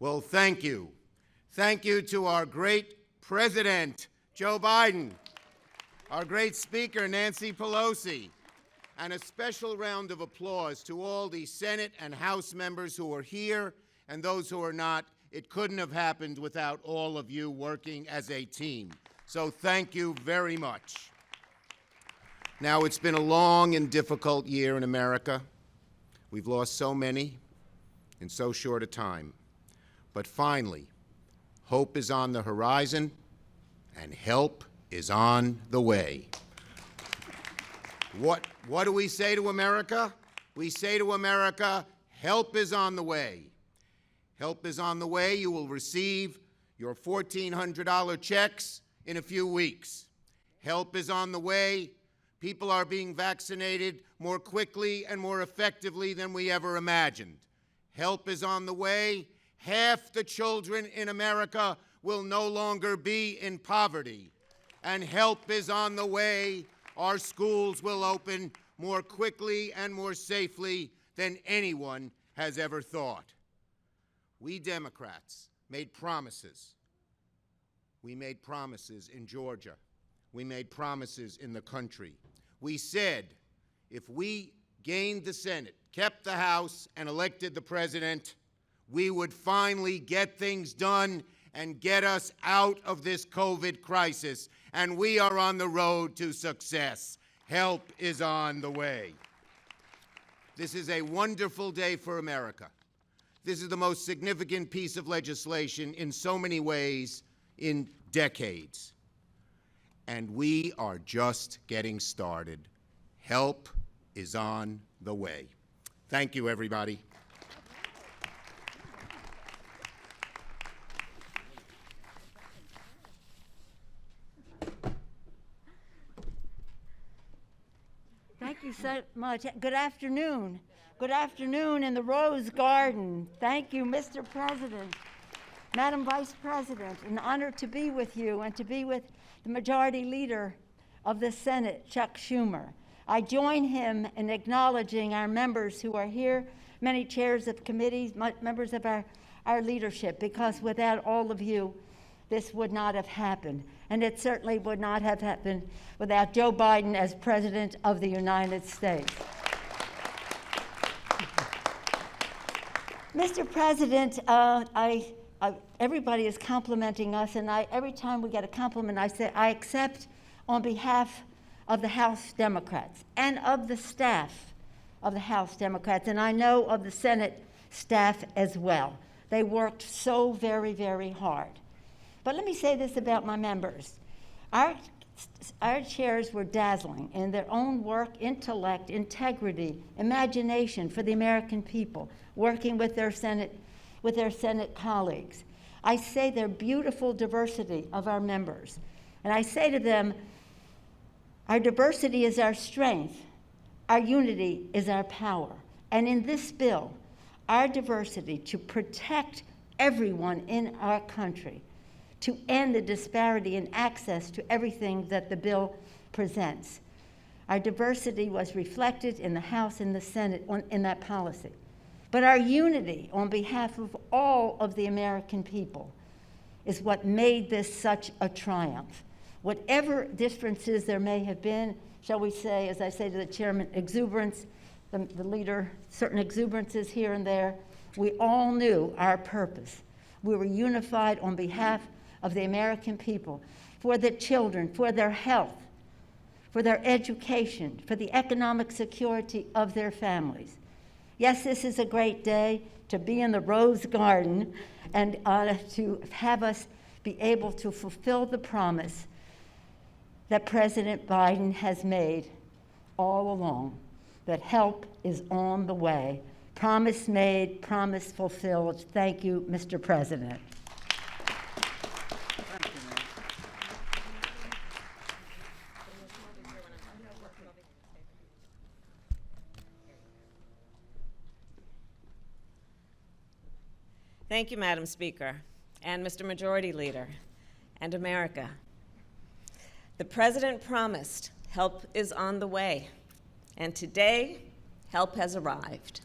Well, thank you. Thank you to our great President, Joe Biden, our great Speaker, Nancy Pelosi, and a special round of applause to all the Senate and House members who are here and those who are not. It couldn't have happened without all of you working as a team. So thank you very much. Now, it's been a long and difficult year in America. We've lost so many in so short a time. But finally, hope is on the horizon and help is on the way. What do we say to America? We say to America, help is on the way. Help is on the way. You will receive your $1,400 checks in a few weeks. Help is on the way. People are being vaccinated more quickly and more effectively than we ever imagined. Help is on the way. Half the children in America will no longer be in poverty. And help is on the way. Our schools will open more quickly and more safely than anyone has ever thought. We Democrats made promises. We made promises in Georgia. We made promises in the country. We said if we gained the Senate, kept the House, and elected the President, we would finally get things done and get us out of this COVID crisis. And we are on the road to success. Help is on the way. This is a wonderful day for America. This is the most significant piece of legislation in so many ways in decades. And we are just getting started. Help is on the way. Thank you, everybody. Thank you so much. Good afternoon. Good afternoon in the Rose Garden. Thank you, Mr. President. Madam Vice President, an honor to be with you and to be with the Majority Leader of the Senate, Chuck Schumer. I join him in acknowledging our members who are here, many chairs of committees, members of our leadership, because without all of you, this would not have happened. And it certainly would not have happened without Joe Biden as President of the United States. Mr. President, everybody is complimenting us, and every time we get a compliment, I say I accept on behalf of the House Democrats and of the staff of the House Democrats, and I know of the Senate staff as well. They worked so very, very hard. But let me say this about my members. Our chairs were dazzling in their own work, intellect, integrity, imagination for the American people, working with their Senate colleagues. I say their beautiful diversity of our members. And I say to them, our diversity is our strength. Our unity is our power. And in this bill, our diversity to protect everyone in our country, to end the disparity in access to everything that the bill presents. Our diversity was reflected in the House and the Senate in that policy. But our unity on behalf of all of the American people is what made this such a triumph. Whatever differences there may have been, shall we say, as I say to the chairman, exuberance, the leader, certain exuberances here and there, we all knew our purpose. We were unified on behalf of the American people, for the children, for their health, for their education, for the economic security of their families. Yes, this is a great day to be in the Rose Garden and to have us be able to fulfill the promise that President Biden has made all along, that help is on the way. Promise made, promise fulfilled. Thank you, Mr. President. Thank you, Madam Speaker, and Mr. Majority Leader, and America. The President promised help is on the way, and today, help has arrived.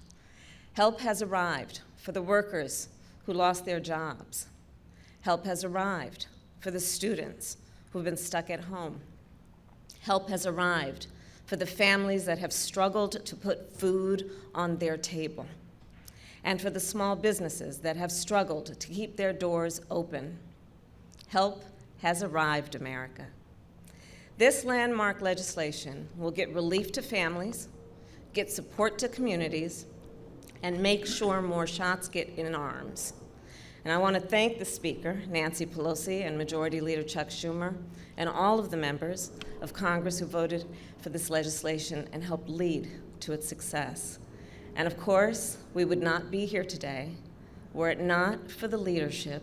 Help has arrived for the workers who lost their jobs. Help has arrived for the students who've been stuck at home. Help has arrived for the families that have struggled to put food on their table, and for the small businesses that have struggled to keep their doors open. Help has arrived, America. This landmark legislation will get relief to families, get support to communities, and make sure more shots get in arms. And I want to thank the Speaker, Nancy Pelosi, and Majority Leader Chuck Schumer, and all of the members of Congress who voted for this legislation and helped lead to its success. And of course, we would not be here today were it not for the leadership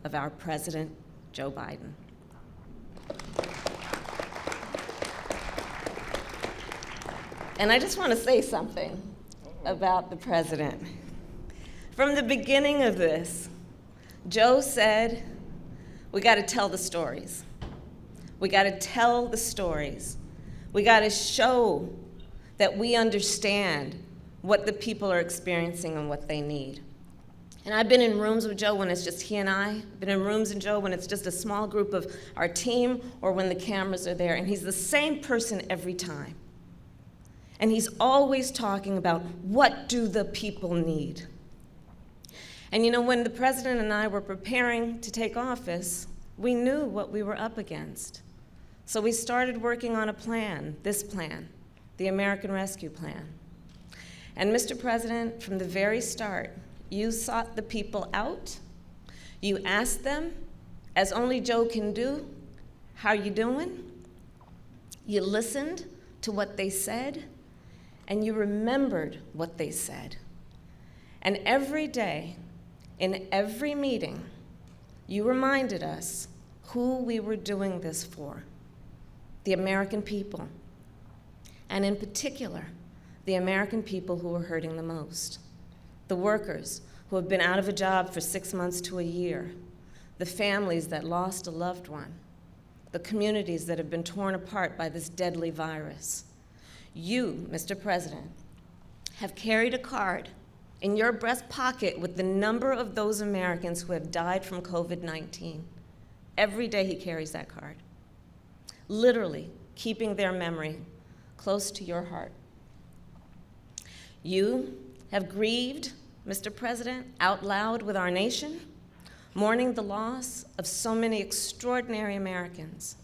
of our President, Joe Biden. And I just want to say something about the President. From the beginning of this, Joe said, we got to tell the stories. We got to tell the stories. We got to show that we understand what the people are experiencing and what they need. And I've been in rooms with Joe when it's just he and I. I've been in rooms with Joe when it's just a small group of our team or when the cameras are there, and he's the same person every time. And he's always talking about what do the people need. And you know, when the President and I were preparing to take office, we knew what we were up against. So we started working on a plan, this plan, the American Rescue Plan. And Mr. President, from the very start, you sought the people out. You asked them, as only Joe can do, how you doing? You listened to what they said, and you remembered what they said. And every day, in every meeting, you reminded us who we were doing this for, the American people, and in particular, the American people who are hurting the most, the workers who have been out of a job for 6 months to a year, the families that lost a loved one, the communities that have been torn apart by this deadly virus. You, Mr. President, have carried a card in your breast pocket with the number of those Americans who have died from COVID-19. Every day he carries that card, literally keeping their memory close to your heart. You have grieved, Mr. President, out loud with our nation, mourning the loss of so many extraordinary Americans.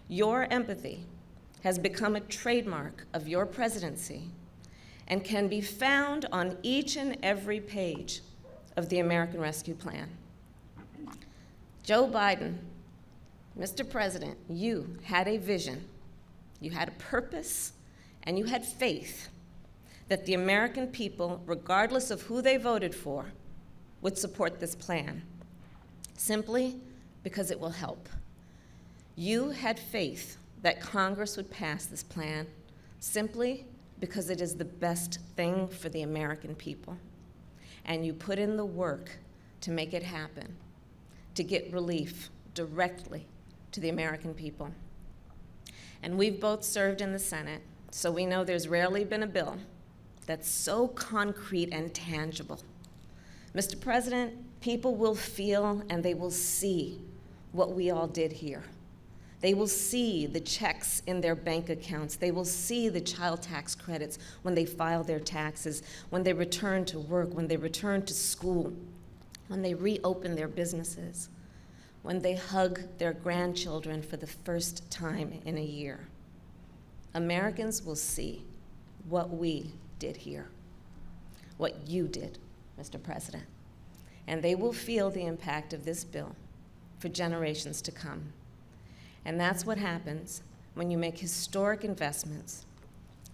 Your empathy has become a trademark of your presidency and can be found on each and every page of the American Rescue Plan. Joe Biden, Mr. President, you had a vision, you had a purpose, and you had faith that the American people, regardless of who they voted for, would support this plan, simply because it will help. You had faith that Congress would pass this plan simply because it is the best thing for the American people. And you put in the work to make it happen, to get relief directly to the American people. And we've both served in the Senate, so we know there's rarely been a bill that's so concrete and tangible. Mr. President, people will feel and they will see what we all did here. They will see the checks in their bank accounts. They will see the child tax credits when they file their taxes, when they return to work, when they return to school, when they reopen their businesses, when they hug their grandchildren for the first time in a year. Americans will see what we did here, what you did, Mr. President. And they will feel the impact of this bill for generations to come. And that's what happens when you make historic investments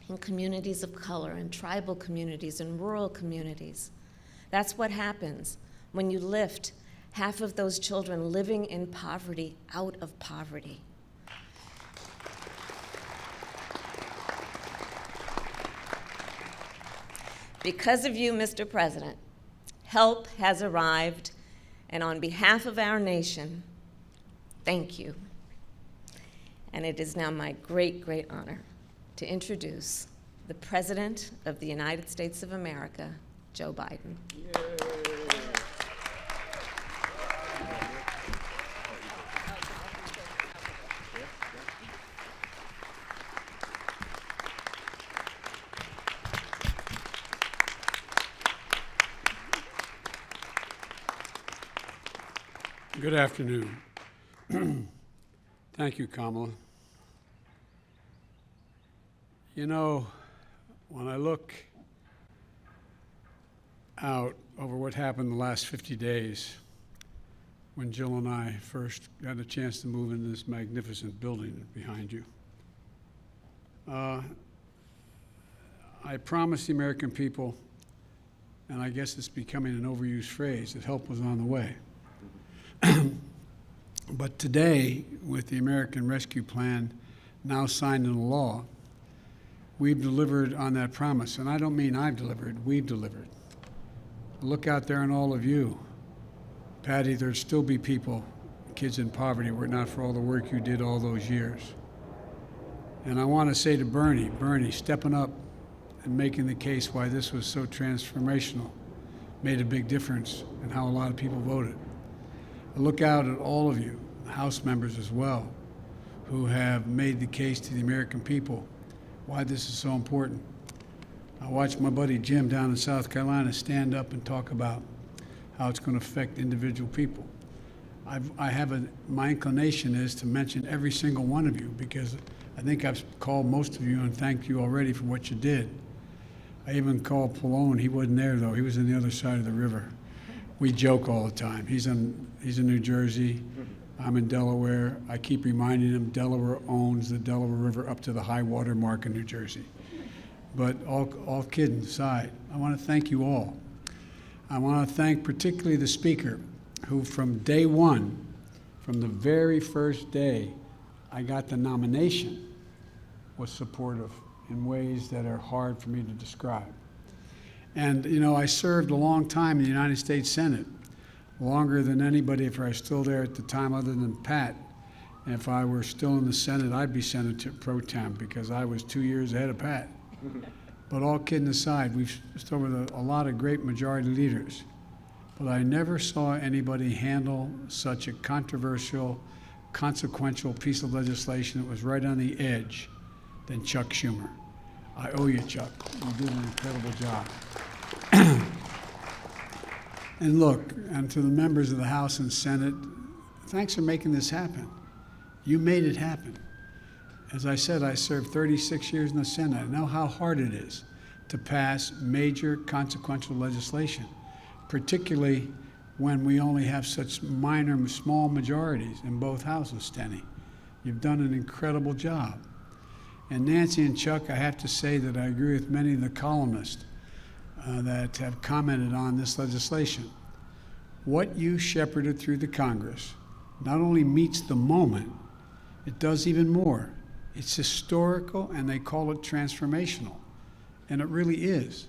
in communities of color, and tribal communities, and rural communities. That's what happens when you lift half of those children living in poverty out of poverty. Because of you, Mr. President, help has arrived, and on behalf of our nation, thank you. And it is now my great, great honor to introduce the President of the United States of America, Joe Biden. Good afternoon. Thank you, Kamala. You know, when I look out over what happened the last 50 days, when Jill and I first got a chance to move into this magnificent building behind you, I promised the American people, and I guess it's becoming an overused phrase, that help was on the way. But today, with the American Rescue Plan now signed into law, we've delivered on that promise. And I don't mean I've delivered, we've delivered. Look out there on all of you. Patty, there'd still be people, kids in poverty, were it not for all the work you did all those years. And I want to say to Bernie, stepping up and making the case why this was so transformational made a big difference in how a lot of people voted. I look out at all of you, House members as well, who have made the case to the American people why this is so important. I watched my buddy Jim down in South Carolina stand up and talk about how it's going to affect individual people. My inclination is to mention every single one of you, because I think I've called most of you and thanked you already for what you did. I even called Pallone. He wasn't there, though. He was on the other side of the river. We joke all the time. He's in New Jersey. I'm in Delaware. I keep reminding him Delaware owns the Delaware River up to the high water mark in New Jersey. But all kidding aside, I want to thank you all. I want to thank particularly the Speaker, who from day one, from the very first day I got the nomination, was supportive in ways that are hard for me to describe. And, you know, I served a long time in the United States Senate, longer than anybody if I was still there at the time other than Pat. And if I were still in the Senate, I'd be Senator pro tem, because I was 2 years ahead of Pat. But all kidding aside, we've served with a lot of great majority leaders. But I never saw anybody handle such a controversial, consequential piece of legislation that was right on the edge than Chuck Schumer. I owe you, Chuck. You did an incredible job. And look, and to the members of the House and Senate, thanks for making this happen. You made it happen. As I said, I served 36 years in the Senate. I know how hard it is to pass major consequential legislation, particularly when we only have such minor, small majorities in both houses, Steny. You've done an incredible job. And Nancy and Chuck, I have to say that I agree with many of the columnists that have commented on this legislation. What you shepherded through the Congress not only meets the moment, it does even more. It's historical, and they call it transformational. And it really is.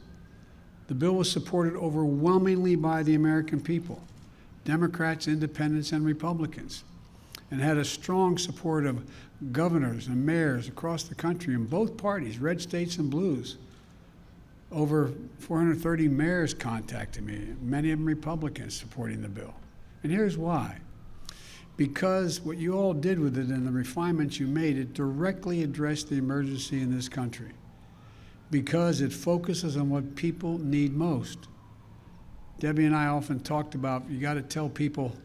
The bill was supported overwhelmingly by the American people, Democrats, independents, and Republicans, and had a strong support of governors and mayors across the country in both parties, red states and blues. Over 430 mayors contacted me, many of them Republicans supporting the bill. And here's why. Because what you all did with it and the refinements you made, it directly addressed the emergency in this country. Because it focuses on what people need most. Debbie and I often talked about, you got to tell people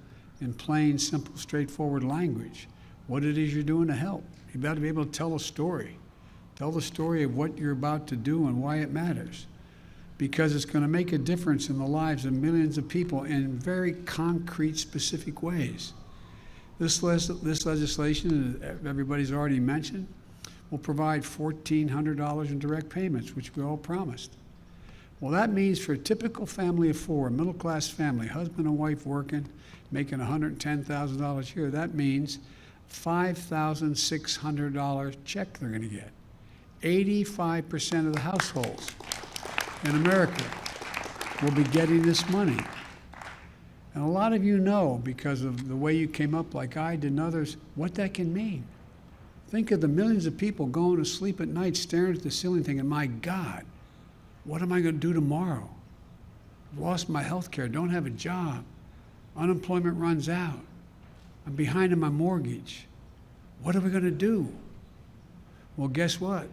in plain, simple, straightforward language what it is you're doing to help. You've got to be able to tell a story. Tell the story of what you're about to do and why it matters. Because it's going to make a difference in the lives of millions of people in very concrete, specific ways. This legislation, as everybody's already mentioned, will provide $1,400 in direct payments, which we all promised. Well, that means for a typical family of four, a middle-class family, husband and wife working, making $110,000 a year, that means $5,600 check they're going to get. 85% of the households in America will be getting this money. And a lot of you know, because of the way you came up like I did and others, what that can mean. Think of the millions of people going to sleep at night staring at the ceiling thinking, my God, what am I going to do tomorrow? I've lost my health care, don't have a job. Unemployment runs out. I'm behind on my mortgage. What are we going to do? Well, guess what?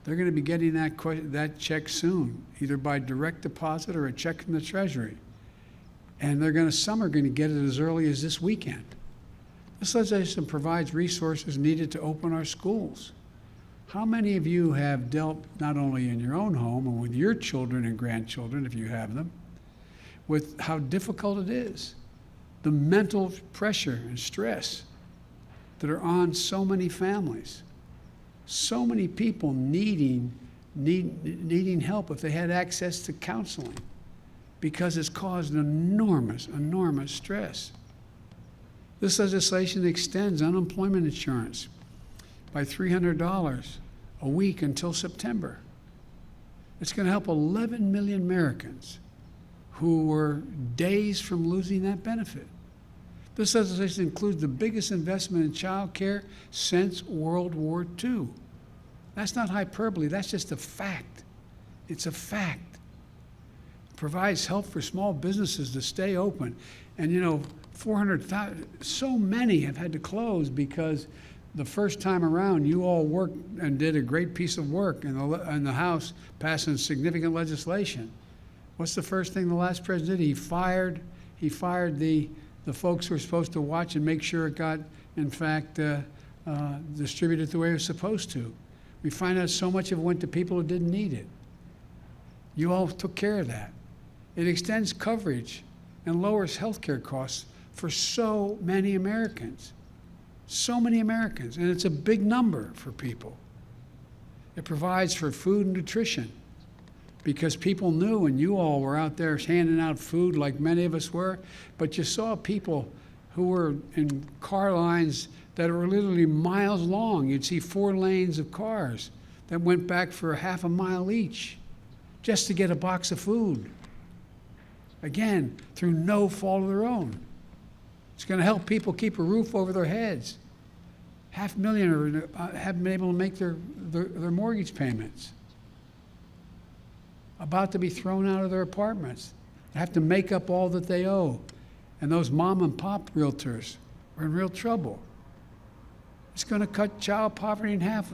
They're going to be getting that check soon, either by direct deposit or a check from the Treasury. And some are going to get it as early as this weekend. This legislation provides resources needed to open our schools. How many of you have dealt, not only in your own home and with your children and grandchildren, if you have them, with how difficult it is, the mental pressure and stress that are on so many families, so many people needing help if they had access to counseling, because it's caused enormous stress. This legislation extends unemployment insurance by $300 a week until September. It's going to help 11 million Americans who were days from losing that benefit. This legislation includes the biggest investment in child care since World War II. That's not hyperbole, that's just a fact. It's a fact. It provides help for small businesses to stay open. And 400,000, so many have had to close because the first time around, you all worked and did a great piece of work in the House, passing significant legislation. What's the first thing the last president did? He fired the folks who were supposed to watch and make sure it got, in fact, distributed the way it was supposed to. We find out so much of it went to people who didn't need it. You all took care of that. It extends coverage and lowers health care costs for so many Americans. So many Americans, and it's a big number for people. It provides for food and nutrition because people knew, and you all were out there handing out food like many of us were, but you saw people who were in car lines that were literally miles long. You'd see 4 lanes of cars that went back for half a mile each just to get a box of food. Again, through no fault of their own. It's going to help people keep a roof over their heads. 500,000 haven't been able to make their mortgage payments. About to be thrown out of their apartments. They have to make up all that they owe. And those mom and pop realtors are in real trouble. It's going to cut child poverty in half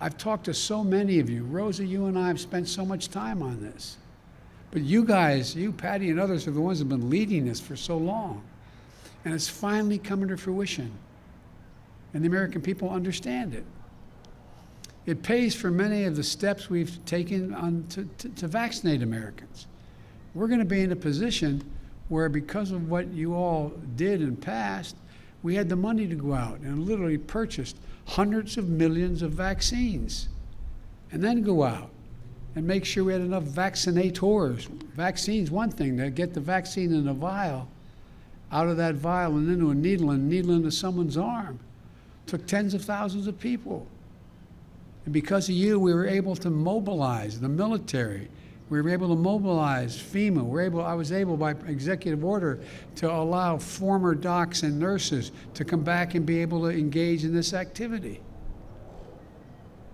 I've talked to so many of you. Rosa, you and I have spent so much time on this. But you guys, you, Patty, and others are the ones who have been leading this for so long. And it's finally coming to fruition. And the American people understand it. It pays for many of the steps we've taken to vaccinate Americans. We're going to be in a position where, because of what you all did and passed, we had the money to go out and literally purchased hundreds of millions of vaccines, and then go out and make sure we had enough vaccinators. Vaccines, one thing, to get the vaccine in a vial, out of that vial and into a needle, and needle into someone's arm. Took tens of thousands of people. And because of you, we were able to mobilize the military. We were able to mobilize FEMA. I was able, by executive order, to allow former docs and nurses to come back and be able to engage in this activity.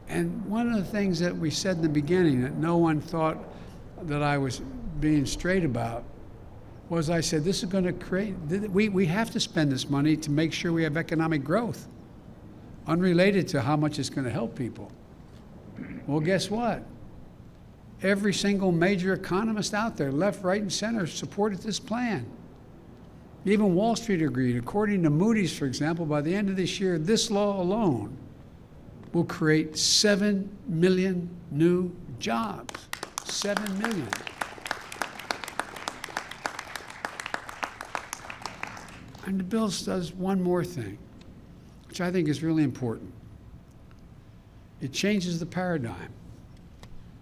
And one of the things that we said in the beginning that no one thought that I was being straight about was, I said, this is going to create, we have to spend this money to make sure we have economic growth, unrelated to how much it's going to help people. Well, guess what? Every single major economist out there, left, right, and center, supported this plan. Even Wall Street agreed. According to Moody's, for example, by the end of this year, this law alone will create 7 million new jobs. 7 million. And the bill does one more thing, which I think is really important. It changes the paradigm.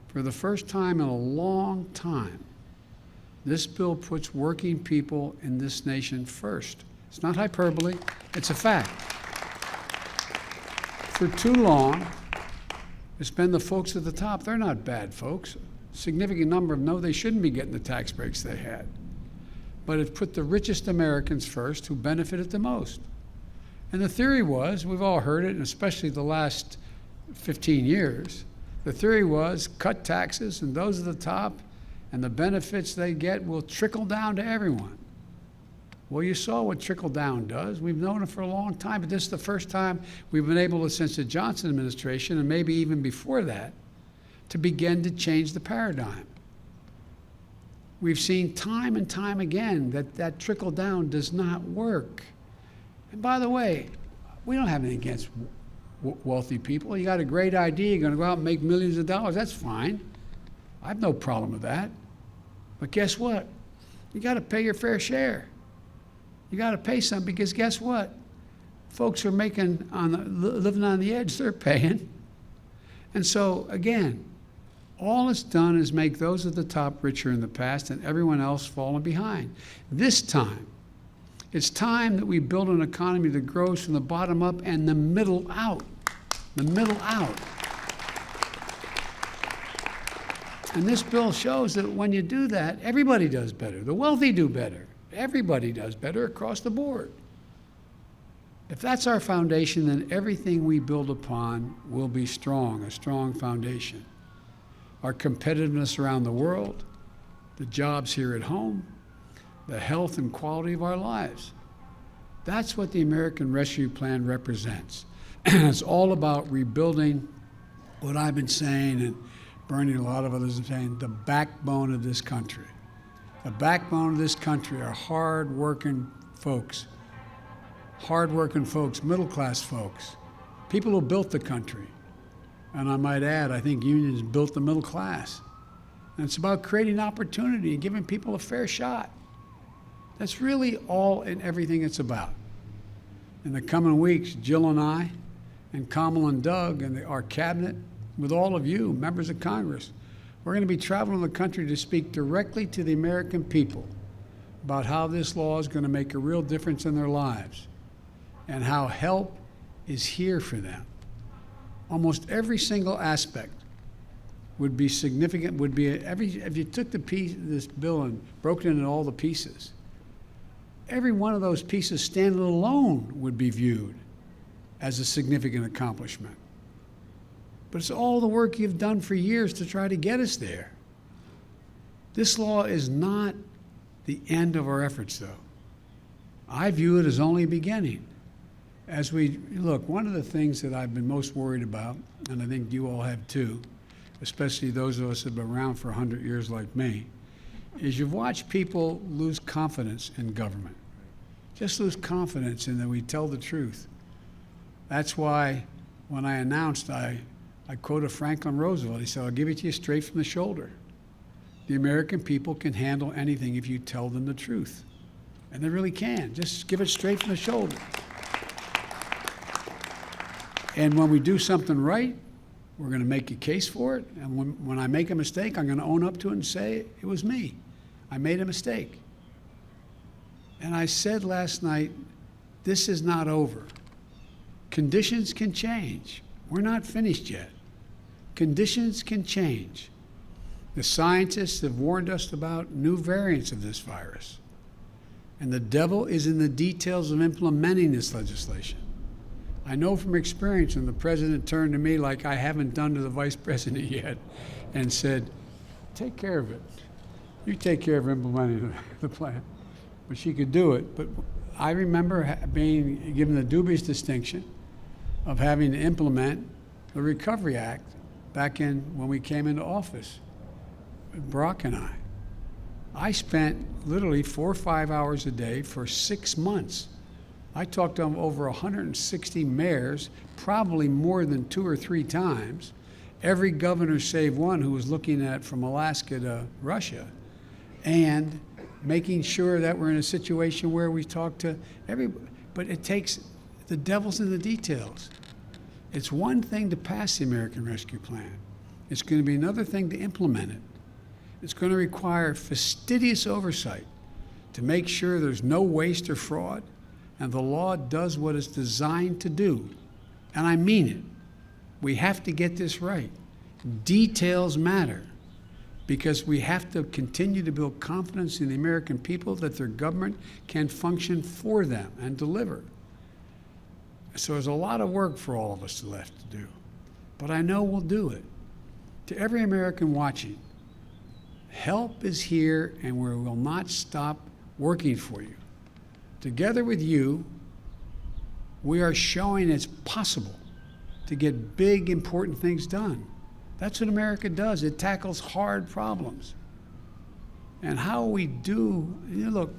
For the first time in a long time, this bill puts working people in this nation first. It's not hyperbole, it's a fact. For too long, it's been the folks at the top. They're not bad folks. A significant number of them know they shouldn't be getting the tax breaks they had. But it put the richest Americans first, who benefited the most. And the theory was, we've all heard it, and especially the last 15 years, the theory was cut taxes, and those at the top, and the benefits they get will trickle down to everyone. Well, you saw what trickle down does. We've known it for a long time, but this is the first time we've been able to, since the Johnson administration, and maybe even before that, to begin to change the paradigm. We've seen time and time again that that trickle down does not work. And by the way, we don't have anything against wealthy people. You got a great idea, you're going to go out and make millions of dollars, that's fine. I have no problem with that. But guess what? You got to pay your fair share. You got to pay some, because guess what? Folks who are living on the edge, they're paying. And so, again, all it's done is make those at the top richer in the past and everyone else falling behind. This time, it's time that we build an economy that grows from the bottom up and the middle out. The middle out. And this bill shows that when you do that, everybody does better. The wealthy do better. Everybody does better across the board. If that's our foundation, then everything we build upon will be strong, a strong foundation. Our competitiveness around the world, the jobs here at home, the health and quality of our lives. That's what the American Rescue Plan represents. It's all about rebuilding what I've been saying, and Bernie and a lot of others are saying, the backbone of this country. The backbone of this country are hard-working folks, middle-class folks, people who built the country. And I might add, I think unions built the middle class. And it's about creating opportunity and giving people a fair shot. That's really all and everything it's about. In the coming weeks, Jill and I, and Kamala and Doug, and our cabinet, with all of you, members of Congress, we're going to be traveling the country to speak directly to the American people about how this law is going to make a real difference in their lives and how help is here for them. Almost every single aspect would be significant, if you took this bill and broke it into all the pieces, every one of those pieces standing alone would be viewed as a significant accomplishment. But it's all the work you've done for years to try to get us there. This law is not the end of our efforts, though. I view it as only a beginning. As we look, one of the things that I've been most worried about, and I think you all have too, especially those of us that have been around for 100 years like me, is you've watched people lose confidence in government. Just lose confidence in that we tell the truth. That's why when I announced, I quoted Franklin Roosevelt. He said, I'll give it to you straight from the shoulder. The American people can handle anything if you tell them the truth. And they really can. Just give it straight from the shoulder. And when we do something right, we're going to make a case for it. And when I make a mistake, I'm going to own up to it and say, it was me. I made a mistake. And I said last night, this is not over. Conditions can change. We're not finished yet. Conditions can change. The scientists have warned us about new variants of this virus. And the devil is in the details of implementing this legislation. I know from experience when the president turned to me like I haven't done to the vice president yet and said, take care of it. You take care of implementing the plan. But she could do it. But I remember being given the dubious distinction of having to implement the Recovery Act back when we came into office, Barack and I. I spent literally 4 or 5 hours a day for 6 months. I talked to over 160 mayors, probably more than 2 or 3 times, every governor save one who was looking at from Alaska to Russia, and making sure that we're in a situation where we talk to everybody. But it takes, the devil's in the details. It's one thing to pass the American Rescue Plan. It's going to be another thing to implement it. It's going to require fastidious oversight to make sure there's no waste or fraud, and the law does what it's designed to do. And I mean it. We have to get this right. Details matter, because we have to continue to build confidence in the American people that their government can function for them and deliver. So there's a lot of work for all of us left to do. But I know we'll do it. To every American watching, help is here, and we will not stop working for you. Together with you, we are showing it's possible to get big, important things done. That's what America does. It tackles hard problems. and how we do, look,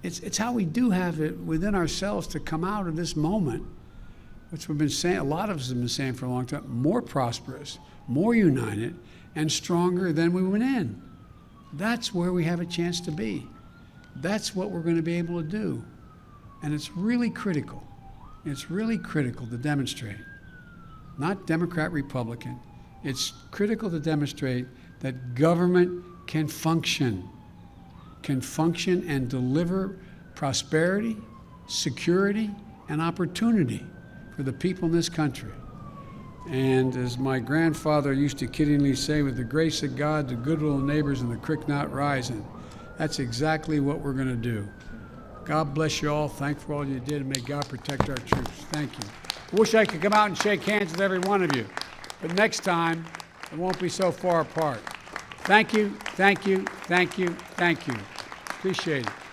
it's how we do have it within ourselves to come out of this moment, which we've been saying, a lot of us have been saying for a long time, more prosperous, more united, and stronger than we went in. That's where we have a chance to be. That's what we're going to be able to do. And it's really critical. It's really critical to demonstrate, not Democrat, Republican. It's critical to demonstrate that government can function and deliver prosperity, security, and opportunity for the people in this country. And as my grandfather used to kiddingly say, with the grace of God, the goodwill of neighbors, and the creek not rising, that's exactly what we're going to do. God bless you all. Thank you for all you did, and may God protect our troops. Thank you. I wish I could come out and shake hands with every one of you, but next time, it won't be so far apart. Thank you, thank you, thank you, thank you. Appreciate it.